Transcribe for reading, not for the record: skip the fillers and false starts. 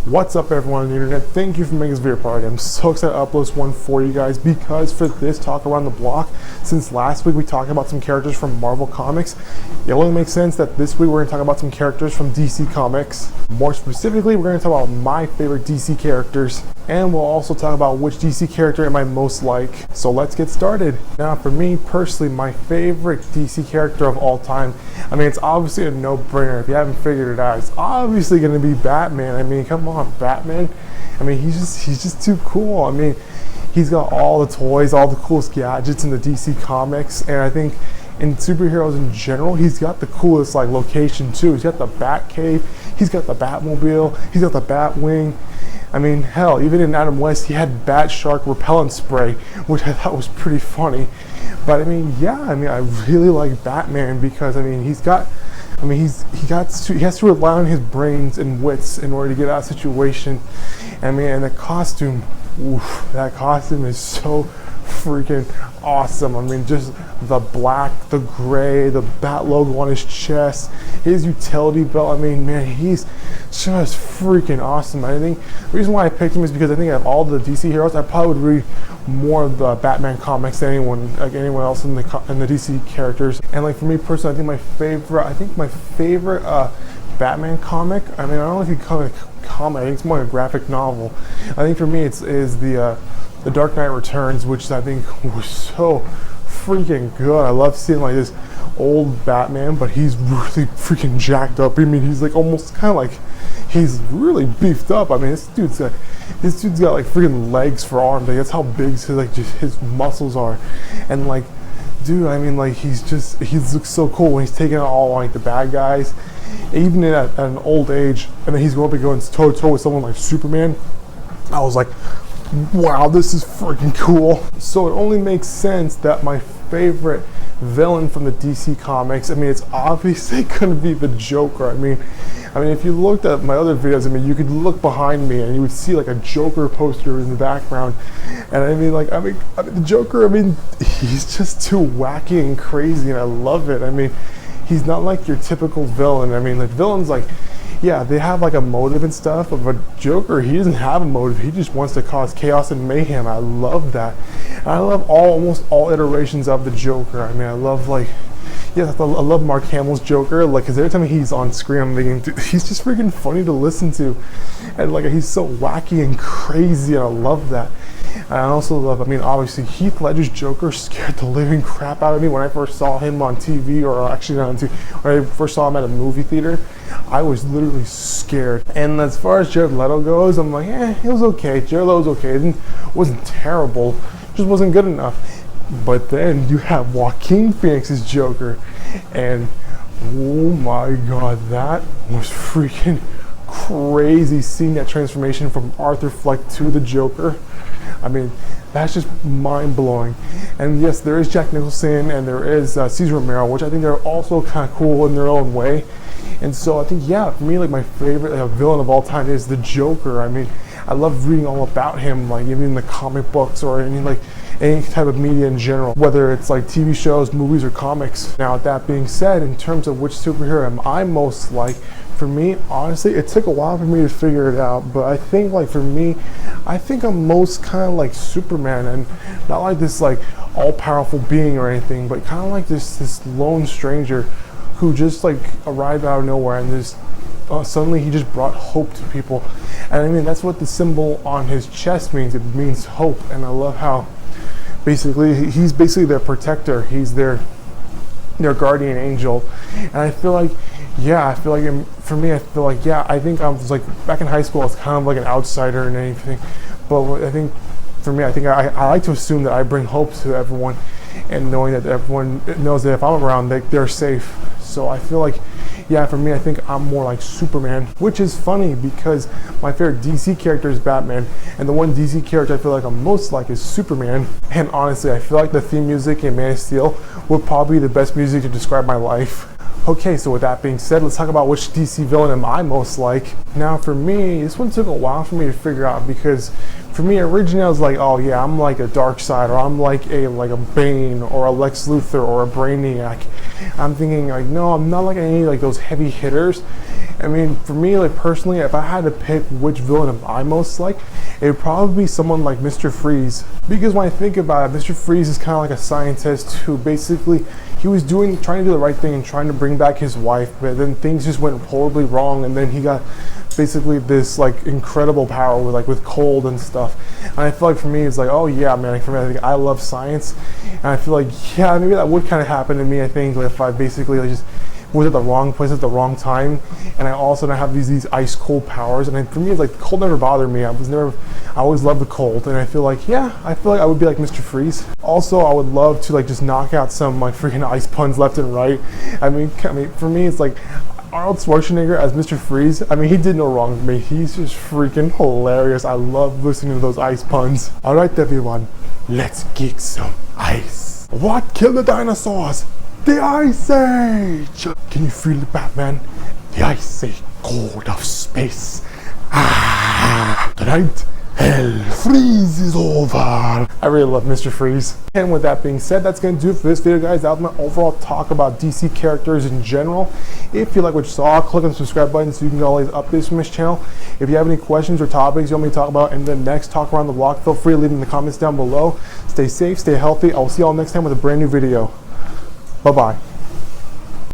What's up everyone on the internet? Thank you for making this video part. I'm so excited to upload this one for you guys because for this talk around the block, since last week we talked about some characters from Marvel Comics, it only makes sense that this week we're going to talk about some characters from DC Comics. More specifically, we're going to talk about my favorite DC characters, and we'll also talk about which DC character am I most like. So let's get started. Now for me personally, my favorite DC character of all time, I mean it's obviously a no-brainer if you haven't figured it out. It's obviously going to be Batman. I mean come on, Batman. I mean he's just too cool. I mean he's got all the toys, all the coolest gadgets in the DC Comics, and I think in superheroes in general, he's got the coolest like location too. He's got the Batcave, he's got the Batmobile, he's got the Batwing. I mean, hell, even in Adam West, he had Bat Shark repellent spray, which I thought was pretty funny. But I mean, yeah, I mean, I really like Batman because I mean, he has to rely on his brains and wits in order to get out of a situation. I mean, and the costume, oof, that costume is so freaking awesome. I mean, just the black, the gray, the bat logo on his chest, his utility belt. I mean, man, he's just freaking awesome. I think the reason why I picked him is because I think of all the DC heroes, I probably would read more of the Batman comics than anyone else in the DC characters. And like for me personally, I think my favorite Batman comic, I mean, I don't know if you call it a comic, I think it's more like a graphic novel. I think for me is the Dark Knight Returns, which I think was so freaking good. I love seeing like this old Batman, but he's really freaking jacked up. I mean, he's like almost kind of like, he's really beefed up. I mean, this dude's got like freaking legs for arms. Like, that's how big his muscles are. And like, dude, I mean, like he looks so cool when he's taking out all like the bad guys, even at an old age. And then he's going toe to toe with someone like Superman. I was like, wow, this is freaking cool. So it only makes sense that my favorite villain from the DC Comics, I mean, it's obviously going to be the Joker. I mean, if you looked at my other videos, I mean, you could look behind me and you would see like a Joker poster in the background. And I mean, the Joker, I mean, he's just too wacky and crazy, and I love it. I mean, he's not like your typical villain. I mean, like villains, like, yeah, they have like a motive and stuff, but Joker, he doesn't have a motive. He just wants to cause chaos and mayhem. I love that. And I love almost all iterations of the Joker. I mean, I love I love Mark Hamill's Joker, like, because every time he's on screen, I'm thinking, he's just freaking funny to listen to. And like, he's so wacky and crazy, and I love that. And I also love, I mean, obviously, Heath Ledger's Joker scared the living crap out of me when I first saw him on TV, or actually not on TV, when I first saw him at a movie theater. I was literally scared. And as far as Jared Leto goes, I'm like, it was okay. Jared Leto was okay. It wasn't terrible, just wasn't good enough. But then you have Joaquin Phoenix's Joker, and oh my god, that was freaking crazy seeing that transformation from Arthur Fleck to the Joker. I mean, that's just mind-blowing. And yes, there is Jack Nicholson and there is Cesar Romero, which I think they're also kind of cool in their own way. And so I think, yeah, for me, like my favorite villain of all time is the Joker. I mean, I love reading all about him, like even in the comic books or any type of media in general, whether it's like TV shows, movies, or comics. Now, with that being said, in terms of which superhero am I most like, for me, honestly, it took a while for me to figure it out, but I think like for me, I think I'm most kind of like Superman, and not like this like all-powerful being or anything, but kind of like this lone stranger who just like arrived out of nowhere, and just suddenly he just brought hope to people. And I mean, that's what the symbol on his chest means. It means hope, and I love how basically he's basically their protector. He's their guardian angel. And I feel like, yeah, for me, I feel like, yeah, I think I was like, back in high school, I was kind of like an outsider and anything. But I think, for me, I think I like to assume that I bring hope to everyone, and knowing that everyone knows that if I'm around, they're safe. So I feel like, yeah, for me, I think I'm more like Superman, which is funny because my favorite DC character is Batman, and the one DC character I feel like I'm most like is Superman. And honestly, I feel like the theme music in Man of Steel would probably be the best music to describe my life. Okay, so with that being said, let's talk about which DC villain am I most like. Now for me, this one took a while for me to figure out, because for me originally I was like, oh yeah, I'm like a Darkseid, or I'm like a Bane, or a Lex Luthor, or a Brainiac. I'm thinking like, no, I'm not like any like those heavy hitters. I mean, for me, like personally, if I had to pick which villain am I most like, it would probably be someone like Mr. Freeze. Because when I think about it, Mr. Freeze is kind of like a scientist who basically, he was trying to do the right thing and trying to bring back his wife, but then things just went horribly wrong, and then he got basically this like incredible power with cold and stuff. And I feel like for me, it's like, oh yeah, man, for me, I think I love science, and I feel like, yeah, maybe that would kind of happen to me, I think, if I basically like, just was at the wrong place at the wrong time, and I also don't have these ice cold powers. And for me, it's like the cold never bothered me. I always loved the cold, and I feel like I would be like Mr. Freeze. Also, I would love to like just knock out some like freaking ice puns left and right. I mean, for me, it's like Arnold Schwarzenegger as Mr. Freeze. I mean, he did no wrong to me. He's just freaking hilarious. I love listening to those ice puns. All right, everyone, let's kick some ice. What killed the dinosaurs? The Ice Age! Can you feel it, Batman? The Ice Age, cold of space. Tonight, hell freezes over. I really love Mr. Freeze. And with that being said, that's going to do it for this video, guys. That was my overall talk about DC characters in general. If you like what you saw, click on the subscribe button so you can get all these updates from this channel. If you have any questions or topics you want me to talk about in the next Talk Around the Block, feel free to leave them in the comments down below. Stay safe, stay healthy. I will see you all next time with a brand new video. Bye-bye.